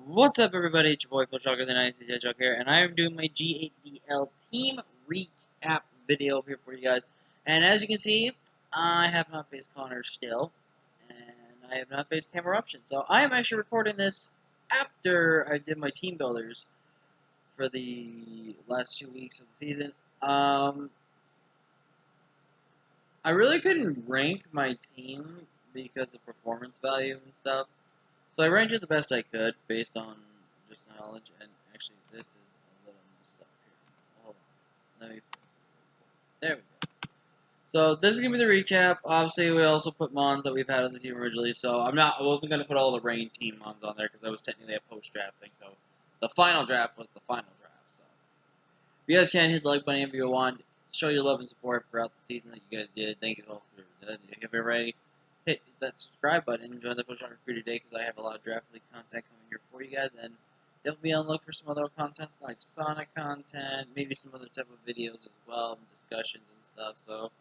What's up, everybody? It's your boy, Phil Shocker, the 90s Hedgehog here, and I am doing my G8DL team recap video here for you guys. And as you can see, I have not faced Connor still, and I have not faced Camera Option. So I am actually recording this after I did my team builders for the last 2 weeks of the season. I really couldn't rank my team because of performance value and stuff. So I ranked it the best I could based on just knowledge, and actually this is a little messed up here. Hold on. Let me fix it. There we go. So this is gonna be the recap. Obviously we also put mons that we've had on the team originally, so I wasn't gonna put all the rain team mons on there because that was technically a post draft thing, so the final draft was the final draft. So if you guys can hit the like button if you want, show your love and support throughout the season that you guys did. Thank you all for that. If you're ready, hit that subscribe button and join the Push Shocker crew today because I have a lot of draft league content coming here for you guys, and definitely be on the look for some other content like Sonic content, maybe some other type of videos as well, discussions and stuff. So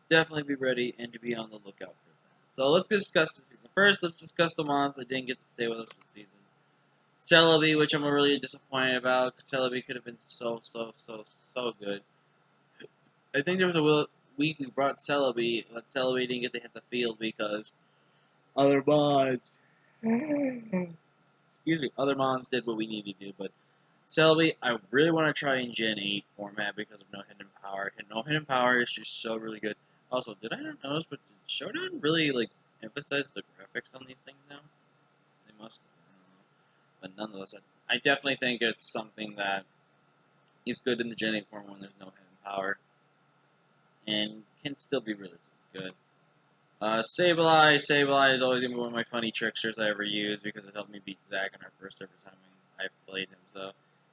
definitely be ready and to be on the lookout for that. So let's discuss the season. First, let's discuss the mons that didn't get to stay with us this season. Celebi, which I'm really disappointed about because Celebi could have been so good. I think there was a week we brought Celebi, but Celebi didn't get to hit the field because other mods. Excuse me, other mods did what we needed to do, but Celebi, I really want to try in Gen 8 format because of no hidden power. And no hidden power is just so really good. Also, did I not notice, but did Showdown really, emphasize the graphics on these things now? They must have, I don't know. But nonetheless, I definitely think it's something that is good in the Gen 8 format when there's no hidden power. And can still be really good. Sableye is always going to be one of my funny tricksters I ever use because it helped me beat Zach in our first ever time I played him. So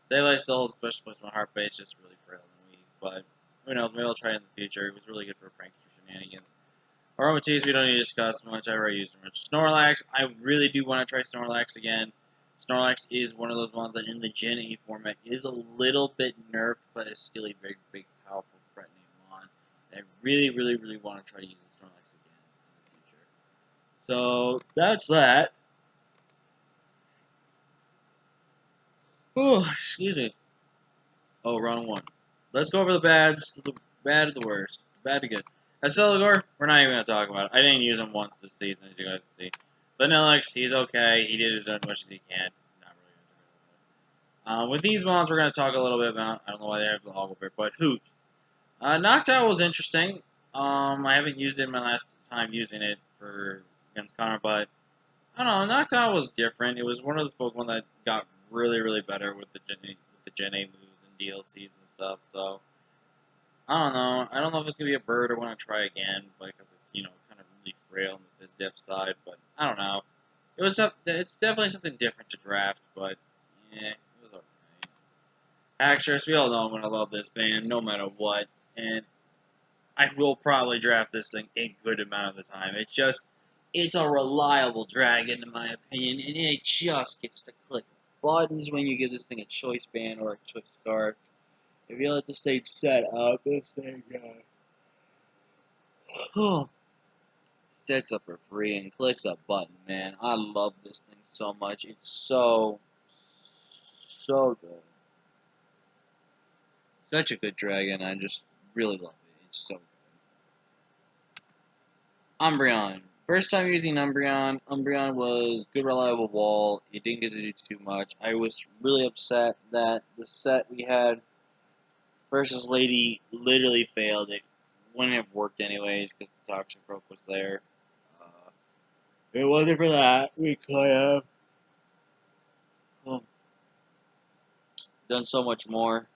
Sableye still holds a special place in my heart, but it's just really frail and weak. But who knows? Maybe I'll try it in the future. It was really good for pranks or shenanigans. Aromatisse, we don't need to discuss much. I already used it much. Snorlax, I really do want to try Snorlax again. Snorlax is one of those ones that in the Gen 8 format is a little bit nerfed, but is still a very big, powerful, threatening mon. I really want to try using Snorlax again in the future. So that's that. Oh, excuse me. Oh, wrong one. Let's go over the bads, the bad to the worst, bad to good. Celigor, we're not even gonna talk about it. I didn't use him once this season, as you guys see. Vanillix, he's okay. He did as much as he can. Not really gonna talk about it. With these mons, we're gonna talk a little bit about. I don't know why they have the Ogre, but Hoot. Noctowl was interesting. I haven't used it in my last time using it for against Connor, but I don't know. Noctowl was different. It was one of those Pokemon that got really better with the Gen 8 moves and DLCs and stuff. So I don't know. I don't know if it's gonna be a bird or want to try again, because it's kind of really frail on the Phys side. But I don't know. It's definitely something different to draft, but yeah, it was okay. Haxorus, we all know I'm gonna love this band no matter what, and I will probably draft this thing a good amount of the time. It's a reliable dragon in my opinion, and it just gets to click buttons when you give this thing a choice band or a choice card. If you let the stage set up, this thing sets up for free and clicks a button, man. I love this thing so much. It's so good. Such a good dragon. I just really love it. It's so good. Umbreon. First time using Umbreon. Umbreon was good, reliable wall. It didn't get to do too much. I was really upset that the set we had versus Lady literally failed. It wouldn't have worked anyways because the Toxic Rope was there. If it wasn't for that, we could have done so much more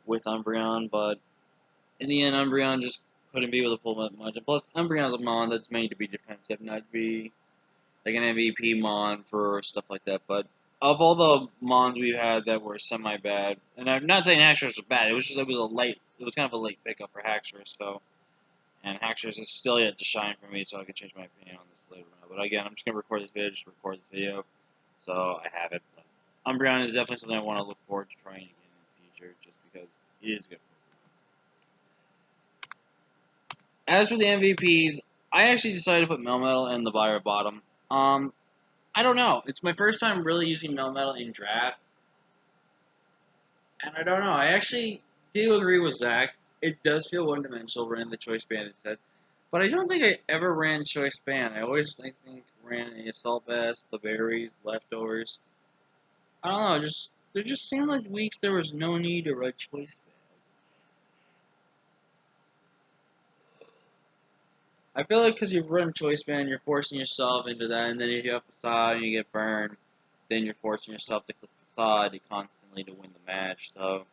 with Umbreon, but in the end, Umbreon just couldn't be able to pull that much. And plus, Umbreon's a mon that's made to be defensive, not to be like an MVP mon for stuff like that. But of all the mons we've had that were semi-bad, and I'm not saying Haxorus was bad, it was kind of a late pickup for Haxorus, so. And Haxorus is still yet to shine for me, so I can change my opinion on this later on. But again, I'm just going to record this video, so I have it. But Umbreon is definitely something I want to look forward to trying again in the future, just because it is good. As for the MVPs, I actually decided to put Melmetal in the Byra bottom. I don't know. It's my first time really using Melmetal in draft, and I don't know. I actually do agree with Zach. It does feel one-dimensional running the choice band instead, but I don't think I ever ran choice band. I think ran a assault vest, the berries, leftovers. I don't know. Just there just seemed like weeks there was no need to run choice band. I feel like because you've run choice band, you're forcing yourself into that, and then if you have facade and you get burned, then you're forcing yourself to click facade constantly to win the match. So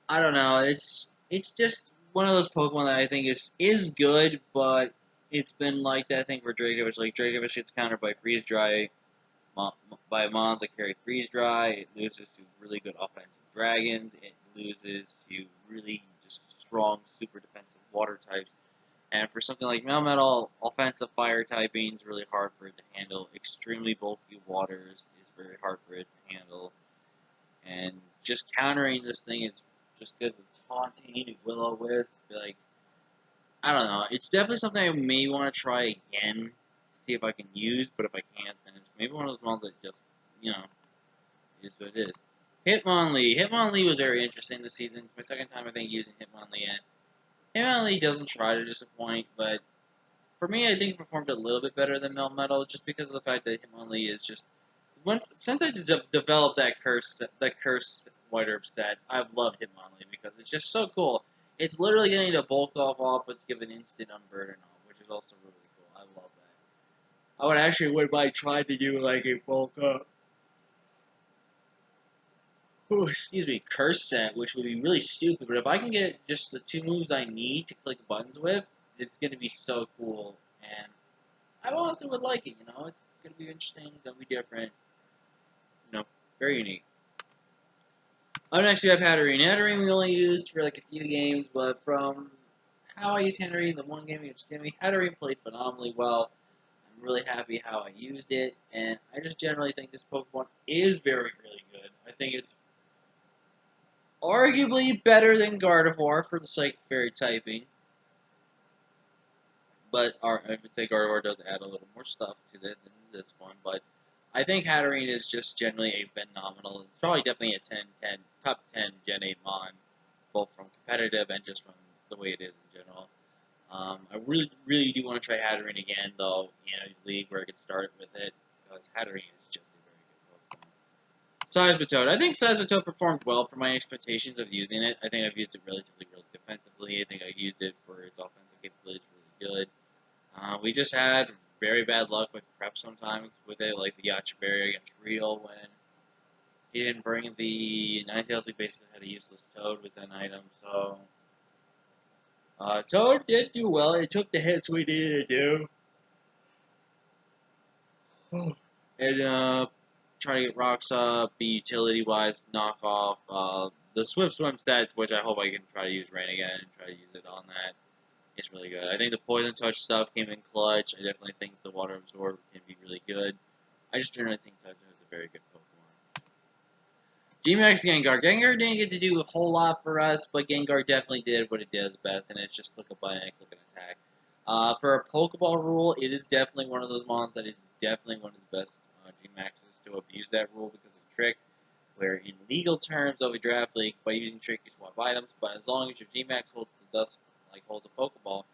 I don't know. It's just one of those Pokemon that I think is good, but it's been like that thing for Dracovish. Like Dracovish gets countered by freeze dry, by mons that carry freeze dry. It loses to really good offensive dragons. It loses to really just strong, super defensive water types. And for something like Melmetal, offensive fire typing is really hard for it to handle. Extremely bulky waters is very hard for it to handle. And just countering this thing is just good with taunting and will-o-wisp. Like, I don't know. It's definitely something I may want to try again to see if I can use, but if I can't, then it's maybe one of those models that just, you know, is what it is. Hitmonlee. Hitmonlee was very interesting this season. It's my second time, I think, using Hitmonlee, and Hitmonlee doesn't try to disappoint, but for me, I think it performed a little bit better than Melmetal, just because of the fact that Hitmonlee is just since I developed that curse White Herb set, I've loved Hitmonlee because it's just so cool. It's literally getting to bulk off, but give an instant unburden off, which is also really cool. I love that. I would actually wouldn't mind trying to do like a bulk up. Ooh, excuse me, curse set, which would be really stupid. But if I can get just the two moves I need to click buttons with, it's gonna be so cool. And I also would like it. It's gonna be interesting, gonna be different. Very unique. Up next, we have Hatterene. Hatterene we only used for like a few games, but from how I used Hatterene, the one game against Jimmy, Hatterene played phenomenally well. I'm really happy how I used it, and I just generally think this Pokemon is very, really good. I think it's arguably better than Gardevoir for the Psychic Fairy typing, but I would say Gardevoir does add a little more stuff to it than this one, but I think Hatterene is just generally a phenomenal. It's probably definitely a 10, top 10 Gen 8 Mon, both from competitive and just from the way it is in general. I really, really do want to try Hatterene again, though, League where I could start with it, because Hatterene is just a very good Pokemon. Seismitoad. I think Seismitoad performed well for my expectations of using it. I think I've used it relatively, really defensively. I think I used it for its offensive capabilities really good. We just had very bad luck with prep sometimes with it, like the Yacha Barrier against Real when he didn't bring the Ninetales. We basically had a useless Toad with an item, so Toad did do well. It took the hits we needed to do. And try to get rocks up, be utility wise, knock off the Swift Swim sets, which I hope I can try to use Rain again and try to use it on that. It's really good. I think the Poison Touch stuff came in clutch. I definitely think the Water Absorb can be really good. I just generally think Touch is a very good Pokemon. G-Max Gengar. Gengar didn't get to do a whole lot for us, but Gengar definitely did what it does best, and it's just click a button and click an attack. For a Pokeball rule, it is definitely one of those mons that is definitely one of the best G-Maxes to abuse that rule because of Trick, where in legal terms of a draft league, by using Trick you swap items, but as long as your G-Max holds the dust, like holds a Pokeball,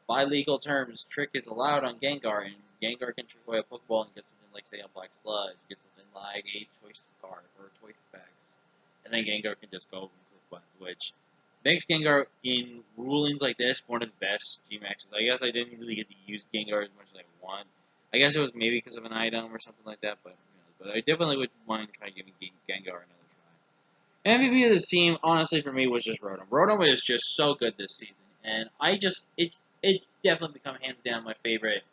by legal terms, Trick is allowed on Gengar, and Gengar can trick away a Pokeball and get something like, say, a Black Sludge, get something like a Choice Card or a Choice Specs, and then Gengar can just go and click buttons, which makes Gengar, in rulings like this, one of the best G-Maxes. I guess I didn't really get to use Gengar as much as I want. I guess it was maybe because of an item or something like that, but I definitely would want to try giving Gengar another try. MVP of this team, honestly, for me, was just Rotom. Rotom is just so good this season, and it's definitely become hands down my favorite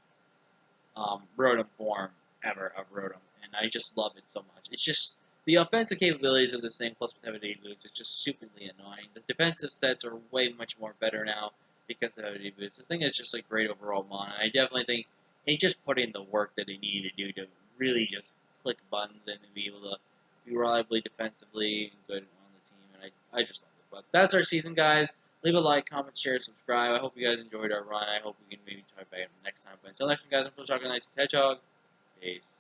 Rotom form ever of Rotom, and I just love it so much. It's just the offensive capabilities of this thing, plus with Heavy Duty Boots, is just stupidly annoying. The defensive sets are way much more better now because of Heavy Duty Boots. This thing is just a great overall mon, and I definitely think he just put in the work that he needed to do to really just click buttons and be able to be reliably defensively and good on the team, and I just love it. But that's our season, guys. Leave a like, comment, share, subscribe. I hope you guys enjoyed our run. I hope we can maybe try back next time. But until next time, guys, I'm Phil Chocolate Nice Hedgehog. ace.